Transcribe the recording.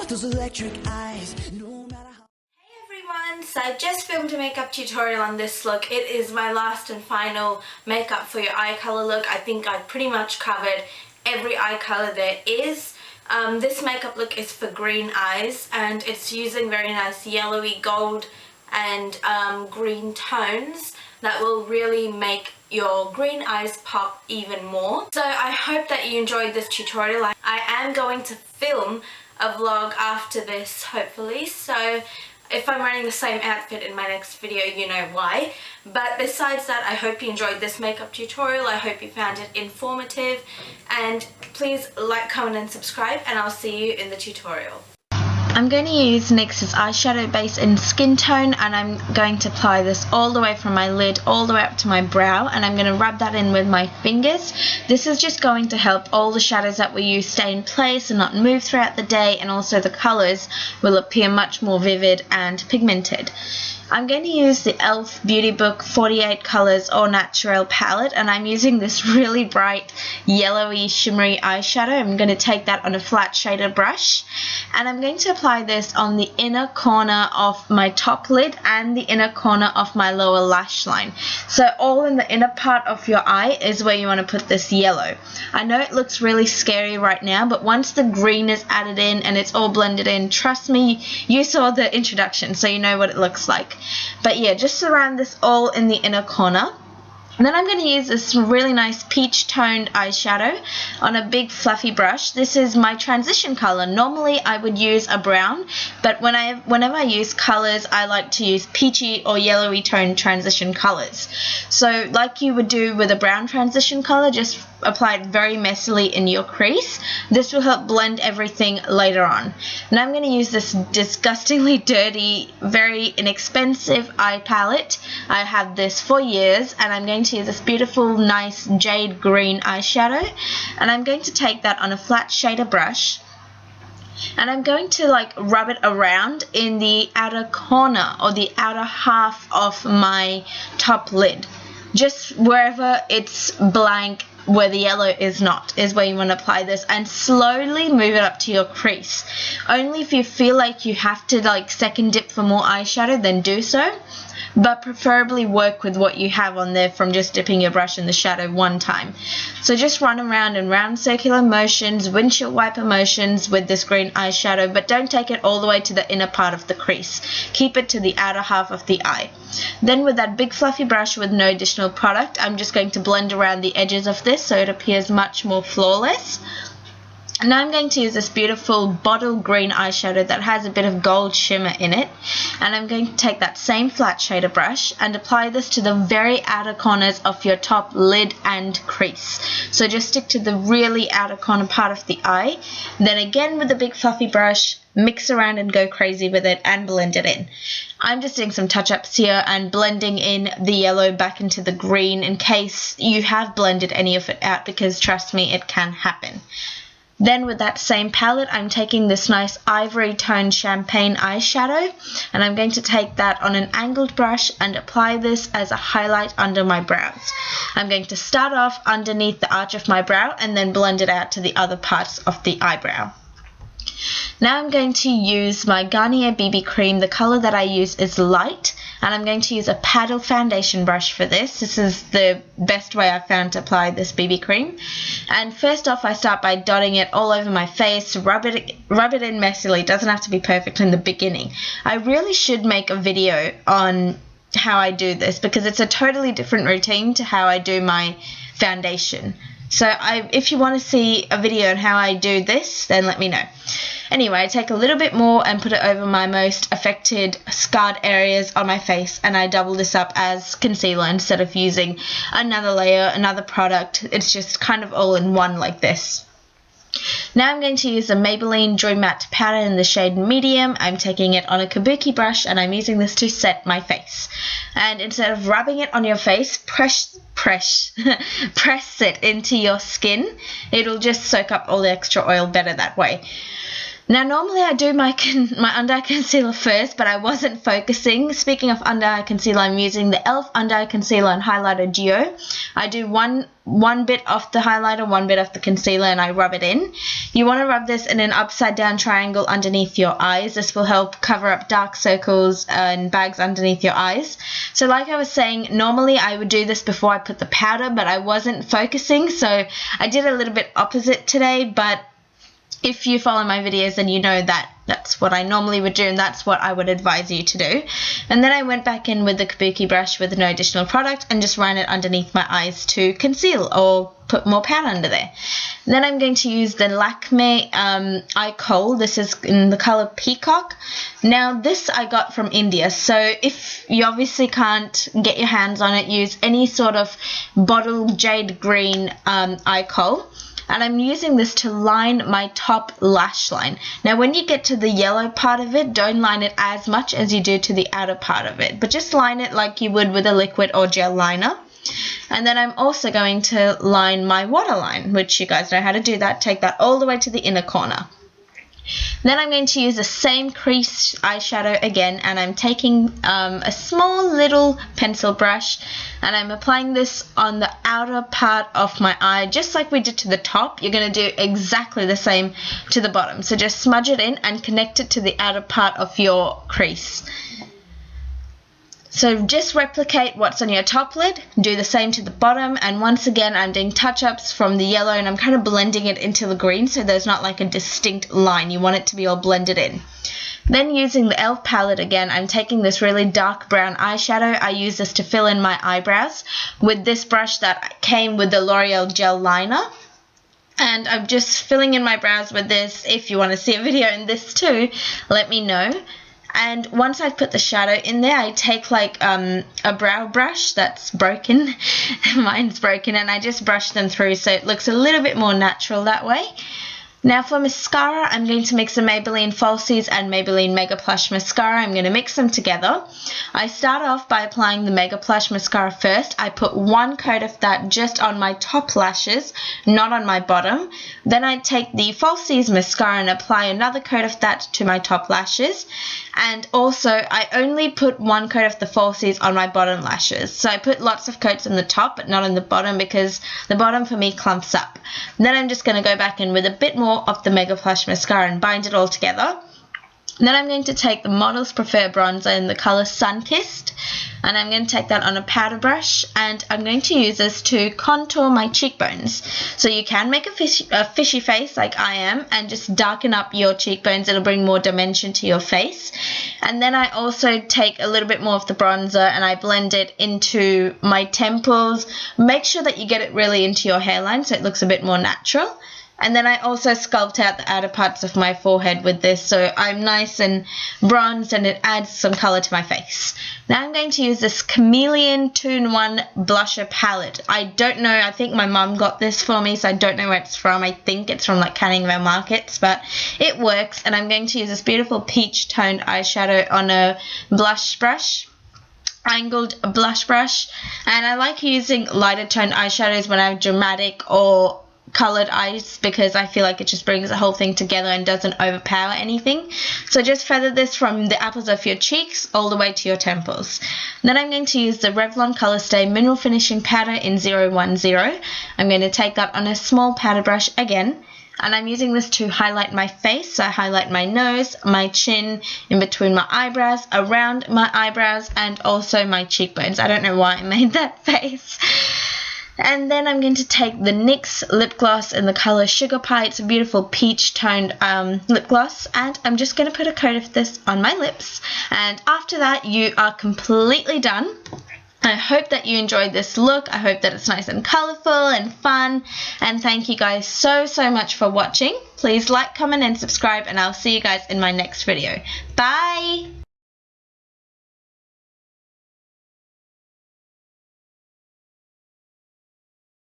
those electric eyes, no matter how. Hey everyone, so I just filmed a makeup tutorial on this look. It is my last and final makeup for your eye color look. I think I've pretty much covered every eye color there is. This makeup look is for green eyes and it's using very nice yellowy gold and green tones that will really make your green eyes pop even more. So I hope that you enjoyed this tutorial. I am going to film a vlog after this hopefully, so if I'm wearing the same outfit in my next video, you know why. But besides that, I hope you enjoyed this makeup tutorial. I hope you found it informative, and please like, comment and subscribe, and I'll see you in the tutorial. I'm going to use NYX's eyeshadow base in Skin Tone, and I'm going to apply this all the way from my lid all the way up to my brow, and I'm going to rub that in with my fingers. This is just going to help all the shadows that we use stay in place and not move throughout the day, and also the colours will appear much more vivid and pigmented. I'm going to use the e.l.f. Beauty Book 48 Colors Au Naturel palette, and I'm using this really bright yellowy shimmery eyeshadow. I'm going to take that on a flat shader brush, and I'm going to apply this on the inner corner of my top lid and the inner corner of my lower lash line. So all in the inner part of your eye is where you want to put this yellow. I know it looks really scary right now, but once the green is added in and it's all blended in, trust me, you saw the introduction, so you know what it looks like. But yeah, just surround this all in the inner corner. And then I'm going to use this really nice peach toned eyeshadow on a big fluffy brush. This is my transition color. Normally I would use a brown, but whenever I use colors, I like to use peachy or yellowy toned transition colors. So like you would do with a brown transition color, just apply it very messily in your crease. This will help blend everything later on. Now I'm going to use this disgustingly dirty, very inexpensive eye palette. I have this for years, and I'm going to use this beautiful, nice jade green eyeshadow, and I'm going to take that on a flat shader brush, and I'm going to rub it around in the outer corner or the outer half of my top lid. Just wherever it's blank, where the yellow is not, is where you want to apply this, and slowly move it up to your crease. Only if you feel like you have to second dip for more eyeshadow, then do so, but preferably work with what you have on there from just dipping your brush in the shadow one time. So just run around in round circular motions, windshield wiper motions with this green eyeshadow, but don't take it all the way to the inner part of the crease. Keep it to the outer half of the eye. Then with that big fluffy brush with no additional product, I'm just going to blend around the edges of this so it appears much more flawless. And now I'm going to use this beautiful bottle green eyeshadow that has a bit of gold shimmer in it, and I'm going to take that same flat shader brush and apply this to the very outer corners of your top lid and crease. So just stick to the really outer corner part of the eye. Then again with the big fluffy brush, mix around and go crazy with it and blend it in. I'm just doing some touch-ups here and blending in the yellow back into the green in case you have blended any of it out, because trust me, it can happen. Then with that same palette, I'm taking this nice ivory toned champagne eyeshadow, and I'm going to take that on an angled brush and apply this as a highlight under my brows. I'm going to start off underneath the arch of my brow and then blend it out to the other parts of the eyebrow. Now I'm going to use my Garnier BB cream. The color that I use is light, and I'm going to use a paddle foundation brush for this. This is the best way I've found to apply this BB cream. And first off, I start by dotting it all over my face, rub it in messily. It doesn't have to be perfect in the beginning. I really should make a video on how I do this, because it's a totally different routine to how I do my foundation. So if you want to see a video on how I do this, then let me know. Anyway, I take a little bit more and put it over my most affected, scarred areas on my face, and I double this up as concealer instead of using another layer, another product. It's just kind of all in one like this. Now I'm going to use a Maybelline Joy Matte powder in the shade Medium. I'm taking it on a kabuki brush, and I'm using this to set my face. And instead of rubbing it on your face, press it into your skin. It'll just soak up all the extra oil better that way. Now normally I do my under eye concealer first, but I wasn't focusing. Speaking of under eye concealer, I'm using the e.l.f. under eye concealer and highlighter duo. I do one bit of the highlighter, one bit of the concealer, and I rub it in. You want to rub this in an upside down triangle underneath your eyes. This will help cover up dark circles and bags underneath your eyes. So like I was saying, normally I would do this before I put the powder, but I wasn't focusing, so I did a little bit opposite today. But if you follow my videos, then you know that that's what I normally would do, and that's what I would advise you to do. And then I went back in with the Kabuki brush with no additional product and just ran it underneath my eyes to conceal or put more powder under there. Then I'm going to use the Lakme Eye Kohl. This is in the color Peacock. Now this I got from India, so if you obviously can't get your hands on it, use any sort of bottle jade green eye kohl. And I'm using this to line my top lash line. Now when you get to the yellow part of it, don't line it as much as you do to the outer part of it, but just line it like you would with a liquid or gel liner. And then I'm also going to line my waterline, which you guys know how to do that. Take that all the way to the inner corner. Then I'm going to use the same crease eyeshadow again, and I'm taking a small little pencil brush, and I'm applying this on the outer part of my eye, just like we did to the top. You're going to do exactly the same to the bottom. So just smudge it in and connect it to the outer part of your crease. So just replicate what's on your top lid, do the same to the bottom, and once again I'm doing touch-ups from the yellow and I'm kind of blending it into the green so there's not like a distinct line. You want it to be all blended in. Then using the e.l.f. palette again, I'm taking this really dark brown eyeshadow. I use this to fill in my eyebrows with this brush that came with the L'Oreal gel liner. And I'm just filling in my brows with this. If you want to see a video in this too, let me know. And once I've put the shadow in there, I take like a brow brush that's broken. Mine's broken, and I just brush them through so it looks a little bit more natural that way. Now for mascara, I'm going to mix the Maybelline Falsies and Maybelline Mega Plush Mascara. I'm going to mix them together. I start off by applying the Mega Plush Mascara first. I put one coat of that just on my top lashes, not on my bottom. Then I take the Falsies Mascara and apply another coat of that to my top lashes. And also, I only put one coat of the Falsies on my bottom lashes. So I put lots of coats on the top, but not on the bottom, because the bottom for me clumps up. And then I'm just going to go back in with a bit more of the Mega Plush Mascara and bind it all together. And then I'm going to take the Models Prefer bronzer in the color Sunkissed, and I'm going to take that on a powder brush, and I'm going to use this to contour my cheekbones. So you can make a fishy face like I am and just darken up your cheekbones. It'll bring more dimension to your face. And then I also take a little bit more of the bronzer and I blend it into my temples. Make sure that you get it really into your hairline so it looks a bit more natural. And then I also sculpt out the outer parts of my forehead with this, so I'm nice and bronzed and it adds some colour to my face. Now I'm going to use this Chameleon 2-in-1 blusher palette. I don't know, I think my mum got this for me, so I don't know where it's from. I think it's from like Canning Vale Markets, but it works. And I'm going to use this beautiful peach toned eyeshadow on a blush brush. Angled blush brush. And I like using lighter toned eyeshadows when I have dramatic or colored eyes, because I feel like it just brings the whole thing together and doesn't overpower anything. So just feather this from the apples of your cheeks all the way to your temples. Then I'm going to use the Revlon Colorstay Mineral Finishing Powder in 010. I'm going to take that on a small powder brush again, and I'm using this to highlight my face. So I highlight my nose, my chin, in between my eyebrows, around my eyebrows, and also my cheekbones. I don't know why I made that face. And then I'm going to take the NYX lip gloss in the colour Sugar Pie. It's a beautiful peach toned lip gloss, and I'm just going to put a coat of this on my lips. And after that, you are completely done. I hope that you enjoyed this look. I hope that it's nice and colourful and fun. And thank you guys so much for watching. Please like, comment and subscribe, and I'll see you guys in my next video. Bye!